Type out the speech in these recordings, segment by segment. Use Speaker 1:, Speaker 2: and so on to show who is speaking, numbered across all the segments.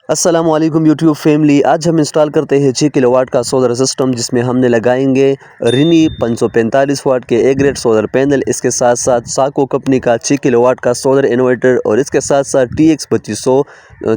Speaker 1: अस्सलामुअलैकुम YouTube family. आज हम इंस्टॉल करते हैं 6 किलोवाट का सोलर सिस्टम, जिसमें हमने लगाएंगे रिनी 545 वाट के ए ग्रेड सोलर पैनल। इसके साथ साथ साको कंपनी का 6 किलोवाट का सोलर इन्वर्टर और इसके साथ साथ TX 2500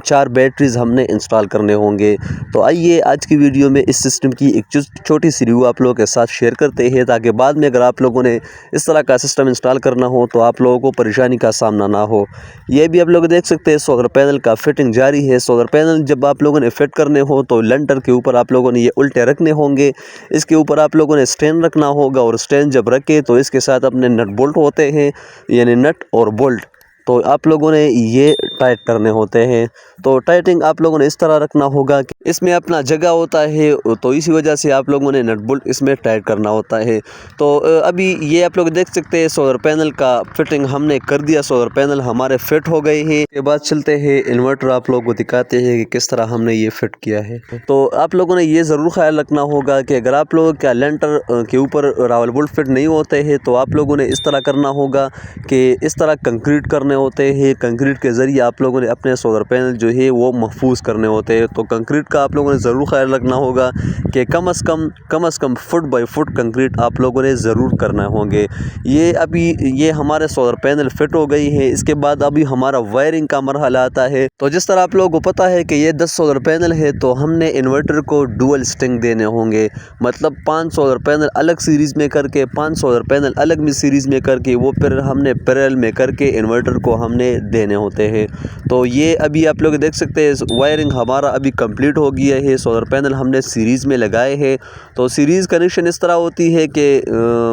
Speaker 1: 4 बैटरीज हमने इंस्टॉल करने होंगे। तो आइए आज की वीडियो में इस सिस्टम की एक छोटी सी रिव्यू आप लोगों के साथ शेयर करते हैं, ताकि बाद में अगर आप लोगों ने इस तरह का सिस्टम इंस्टॉल करना हो तो आप लोगों को परेशानी का सामना ना हो। ये भी आप लोग देख सकते हैं सोलर पैनल का फिटिंग जारी है। सोलर पैनल जब आप लोगों ने फिट करने हो तो लंटर के ऊपर आप लोगों ने ये उल्टे रखने होंगे। इसके ऊपर आप लोगों ने स्टैंड रखना होगा और स्टैंड जब रखे तो इसके साथ अपने नट बोल्ट होते हैं, यानी नट और बोल्ट, तो आप लोगों ने ये टाइट करने होते हैं। तो टाइटिंग आप लोगों ने इस तरह रखना होगा कि इसमें अपना जगह होता है, तो इसी वजह से आप लोगों ने नट बोल्ट इसमें टाइट करना होता है। तो अभी ये आप लोग देख सकते हैं सोलर पैनल का फिटिंग हमने कर दिया। सोलर पैनल हमारे फिट हो गए हैं। के बाद चलते हैं इन्वर्टर, आप लोगों को दिखाते हैं कि किस तरह हमने ये फिट किया है। तो आप लोगों ने ये ज़रूर ख्याल रखना होगा कि अगर आप लोगों का लेंटर के ऊपर रावल बोल्ट फिट नहीं होते हैं तो आप लोगों ने इस तरह करना होगा कि इस तरह कंक्रीट करने होते हैं। कंक्रीट के ज़रिए आप लोगों ने अपने सोलर पैनल जो है वो महफूज करने होते हैं। तो कंक्रीट का आप लोगों ने ज़रूर ख्याल रखना होगा कि कम से कम फुट बाई फुट कंक्रीट आप लोगों ने ज़रूर करना होंगे। ये हमारे सोलर पैनल फिट हो गई है। इसके बाद अभी हमारा वायरिंग का मरहला आता है। तो जिस तरह आप लोगों को पता है कि ये 10 सोलर पैनल है, तो हमने इन्वर्टर को डुअल स्टिंग देने होंगे, मतलब 5 सोलर पैनल अलग सीरीज़ में करके 5 सोलर पैनल अलग में सीरीज़ में करके वो फिर हमने पैरेलल में करके इन्वर्टर को हमने देने होते हैं। तो ये अभी आप लोग देख सकते हैं वायरिंग हमारा अभी कंप्लीट हो गया है। सोलर पैनल हमने सीरीज़ में लगाए हैं। तो सीरीज़ कनेक्शन इस तरह होती है कि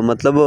Speaker 1: मतलब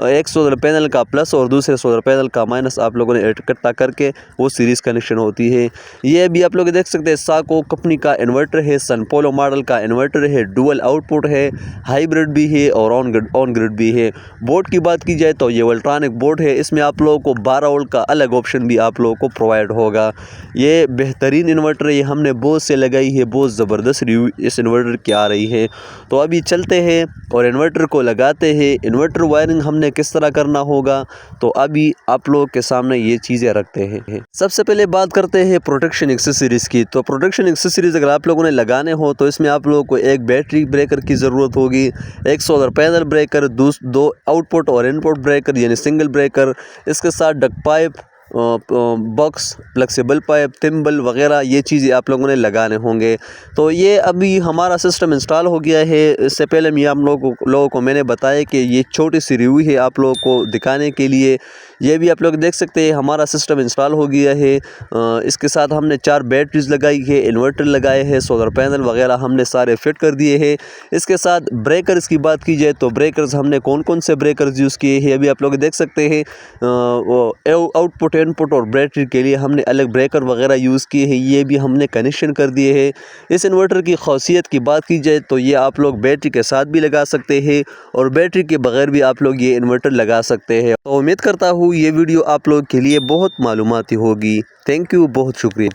Speaker 1: एक सोलर पैनल का प्लस और दूसरे सोलर पैनल का माइनस आप लोगों ने इकट्ठा करके वो सीरीज़ कनेक्शन होती है। ये अभी आप लोग देख सकते हैं साको कंपनी का इन्वर्टर है, सनपोलो मॉडल का इन्वर्टर है, डुअल आउटपुट है, हाइब्रिड भी है और ऑन ग्रिड भी है। बोर्ड की बात की जाए तो ये वोल्ट्रॉनिक बोर्ड है। इसमें आप लोगों को 12 वोल्ट का अलग ऑप्शन भी आप लोगों को प्रोवाइड होगा। ये बेहतरीन इन्वर्टर है, ये हमने बोस से लगाई है, बहुत ज़बरदस्त रिव्यू इस इन्वर्टर की आ रही है। तो अभी चलते हैं और इन्वर्टर को लगाते हैं। इन्वर्टर वायरिंग हमने किस तरह करना होगा, तो अभी आप लोगों के सामने ये चीज़ें रखते हैं। सबसे पहले बात करते हैं प्रोटेक्शन एक्सेसरीज़ की। तो प्रोटेक्शन एक्सेसरीज़ अगर आप लोगों ने लगाने हो तो इसमें आप लोगों को एक बैटरी ब्रेकर की ज़रूरत होगी, एक सोलर पैनल ब्रेकर, दो आउटपुट और इनपुट ब्रेकर यानी सिंगल ब्रेकर, इसके साथ duck pipe, box, flexible pipe, thimble वगैरह ये चीज़ें आप लोगों ने लगाने होंगे। तो ये अभी हमारा सिस्टम इंस्टॉल हो गया है। इससे पहले मैं आप लोगों को मैंने बताया कि ये छोटी सी रिव्यू है आप लोगों को दिखाने के लिए। ये भी आप लोग देख सकते हैं हमारा सिस्टम इंस्टॉल हो गया है। इसके साथ हमने 4 बैटरीज लगाई है, इन्वर्टर लगाए हैं, सोलर पैनल वगैरह हमने सारे फिट कर दिए हैं। इसके साथ ब्रेकर्स की बात की जाए तो ब्रेकर्स हमने कौन कौन से ब्रेकर्स यूज़ किए हैं अभी आप लोग देख सकते हैं। आउटपुट, इनपुट और बैटरी के लिए हमने अलग ब्रेकर वगैरह यूज़ किए हैं, ये भी हमने कनेक्शन कर दिए हैं। इस इन्वर्टर की खासियत की बात की जाए तो ये आप लोग बैटरी के साथ भी लगा सकते हैं और बैटरी के बगैर भी आप लोग ये इन्वर्टर लगा सकते हैं। तो उम्मीद करता हूँ ये वीडियो आप लोग के लिए बहुत मालूमाती होगी। थैंक यू, बहुत शुक्रिया।